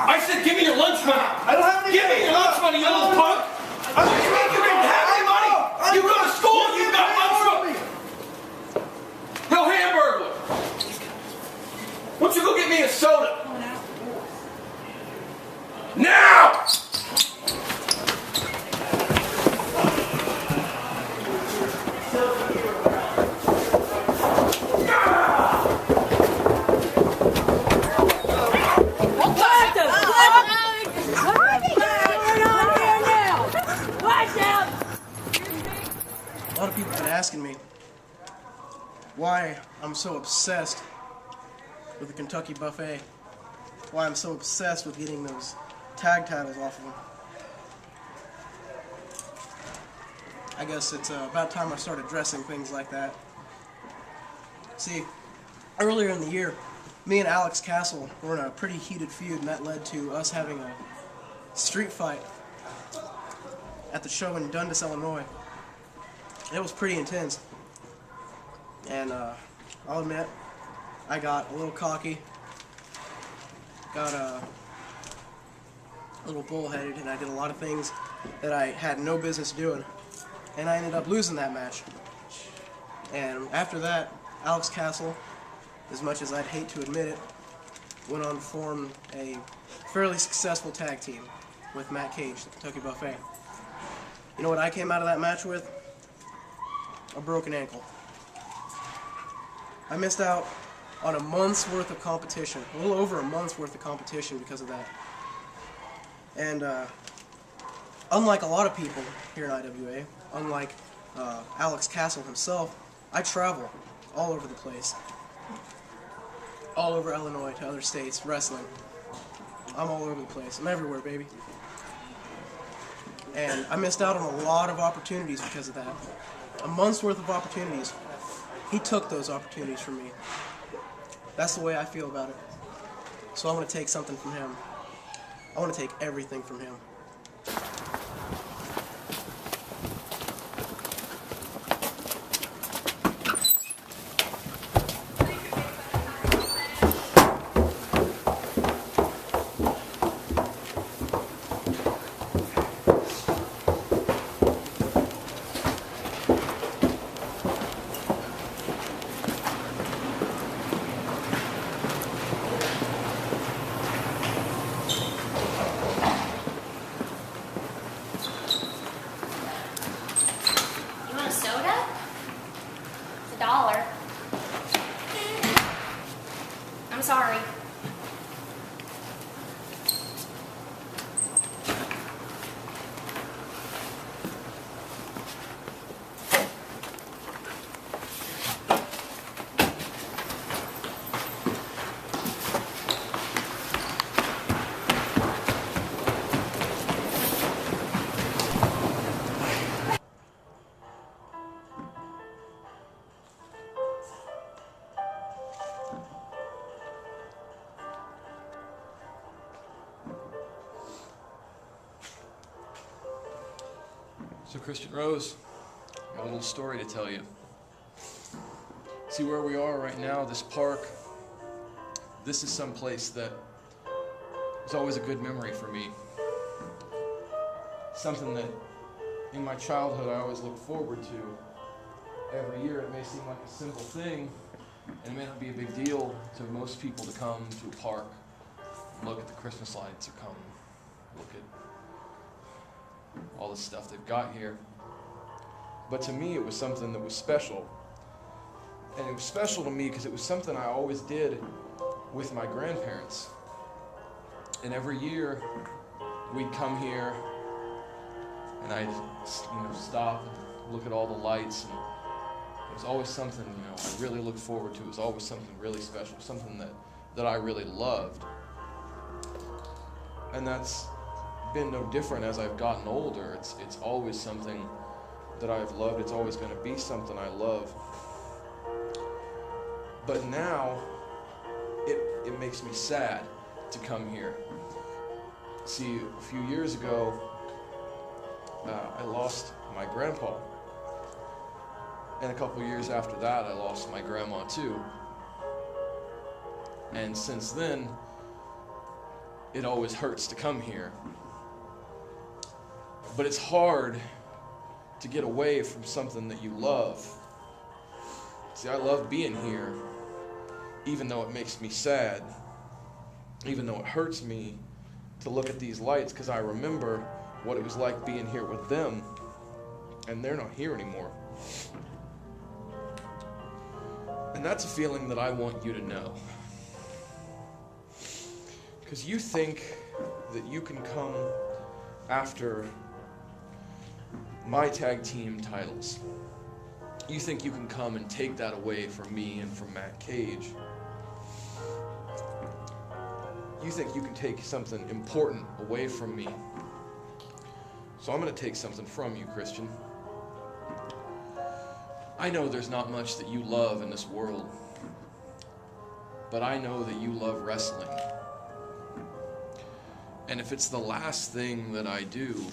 I said give me your lunch money. I don't have any Give me your lunch money, you little punk. What do you mean you didn't have any money? You go to school, you got lunch money. Yo, Hamburglar. Why don't you go get me a soda? Now! A lot of people have been asking me why I'm so obsessed with the Kentucky Buffet, why I'm so obsessed with getting those tag titles off of them. I guess it's about time I started addressing things like that. See, earlier in the year, me and Alex Castle were in a pretty heated feud, and that led to us having a street fight at the show in Dundas, Illinois. It was pretty intense, and I'll admit, I got a little cocky, got a little bullheaded, and I did a lot of things that I had no business doing, and I ended up losing that match. And after that, Alex Castle, as much as I'd hate to admit it, went on to form a fairly successful tag team with Matt Cage, the Kentucky Buffet. You know what I came out of that match with? A broken ankle. I missed out on a month's worth of competition, a little over a month's worth of competition because of that. And unlike a lot of people here in IWA, unlike Alex Castle himself, I travel all over the place. All over Illinois to other states, wrestling. I'm all over the place. I'm everywhere, baby. And I missed out on a lot of opportunities because of that. A month's worth of opportunities. He took those opportunities from me. That's the way I feel about it. So I want to take something from him. I want to take everything from him. $1. I'm sorry. So Christian Rose, I got a little story to tell you. See where we are right now, this park, this is some place that was always a good memory for me. Something that in my childhood I always looked forward to. Every year it may seem like a simple thing, and it may not be a big deal to most people to come to a park, look at the Christmas lights, or come look at all the stuff they've got here. But to me it was something that was special. And it was special to me because it was something I always did with my grandparents. And every year we'd come here and I'd stop and look at all the lights, and it was always something I really looked forward to. It was always something really special, something that I really loved. And that's been no different as I've gotten older. It's always something that I've loved. It's always going to be something I love. But now it makes me sad to come here. See, a few years ago I lost my grandpa, and a couple years after that I lost my grandma too. And since then it always hurts to come here. But it's hard to get away from something that you love. See, I love being here, even though it makes me sad, even though it hurts me to look at these lights, because I remember what it was like being here with them, and they're not here anymore. And that's a feeling that I want you to know. Because you think that you can come after my tag team titles. You think you can come and take that away from me and from Matt Cage. You think you can take something important away from me. So I'm going to take something from you, Christian. I know there's not much that you love in this world, but I know that you love wrestling. And if it's the last thing that I do,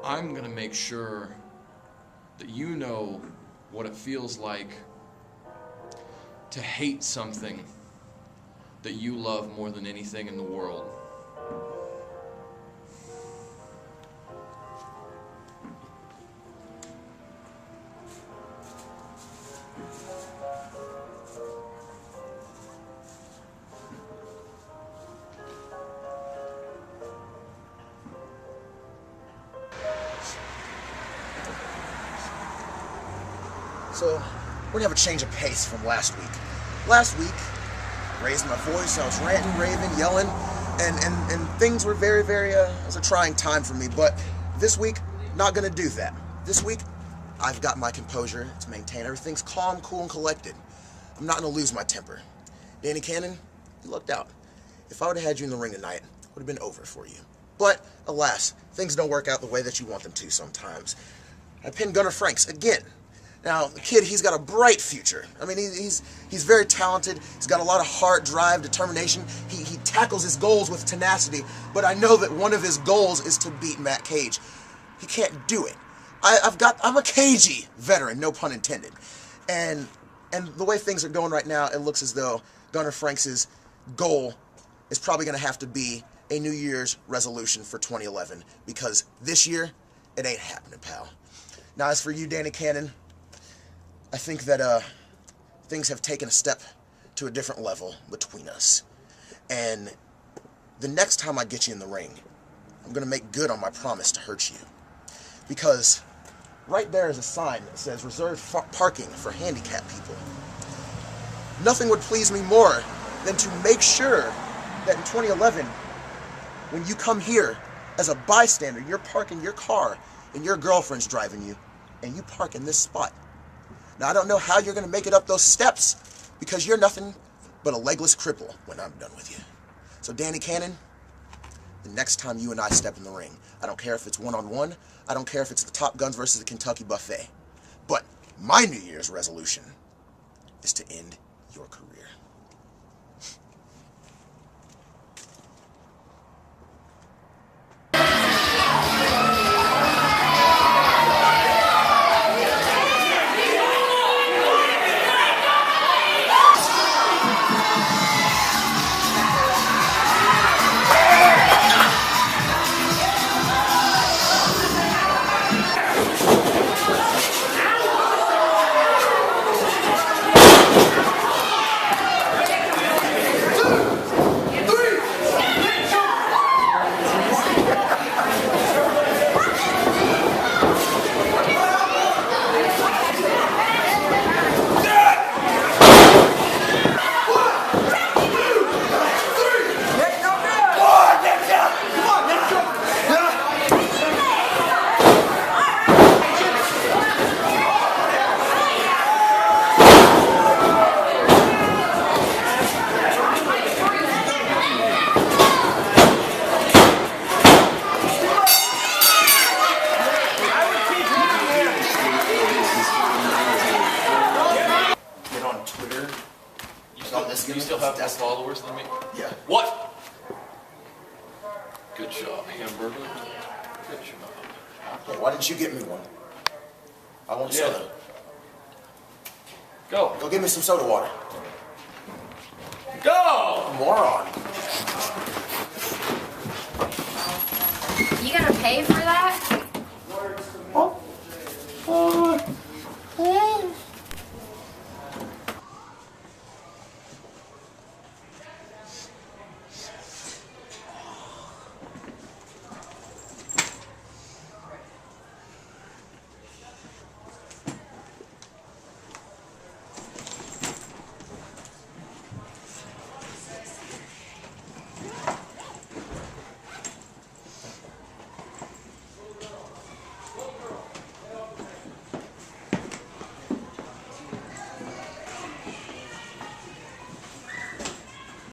I'm going to make sure that you know what it feels like to hate something that you love more than anything in the world. So, we're gonna have a change of pace from last week. Last week, raised my voice, I was ranting, raving, yelling, and things were very, it was a trying time for me, but this week, not gonna do that. This week, I've got my composure to maintain. Everything's calm, cool, and collected. I'm not gonna lose my temper. Danny Cannon, you lucked out. If I would've had you in the ring tonight, it would've been over for you. But, alas, things don't work out the way that you want them to sometimes. I pinned Gunnar Franks again. Now, the kid, he's got a bright future. I mean, he's very talented. He's got a lot of heart, drive, determination. He tackles his goals with tenacity, but I know that one of his goals is to beat Matt Cage. He can't do it. I'm a cagey veteran, no pun intended. And the way things are going right now, it looks as though Gunnar Franks' goal is probably going to have to be a New Year's resolution for 2011, because this year, it ain't happening, pal. Now, as for you, Danny Cannon, I think that things have taken a step to a different level between us. And the next time I get you in the ring, I'm going to make good on my promise to hurt you. Because right there is a sign that says reserved parking for handicapped people. Nothing would please me more than to make sure that in 2011, when you come here as a bystander, you're parking your car and your girlfriend's driving you, and you park in this spot. Now, I don't know how you're going to make it up those steps, because you're nothing but a legless cripple when I'm done with you. So, Danny Cannon, the next time you and I step in the ring, I don't care if it's one-on-one, I don't care if it's the Top Guns versus the Kentucky Buffet, but my New Year's resolution is to end your career. Do you still have more followers than me? Yeah. What? Good job, hamburger. Good job. Hey, why didn't you get me one? I want soda. Go. Go get me some soda water. Go! Moron. pay for that?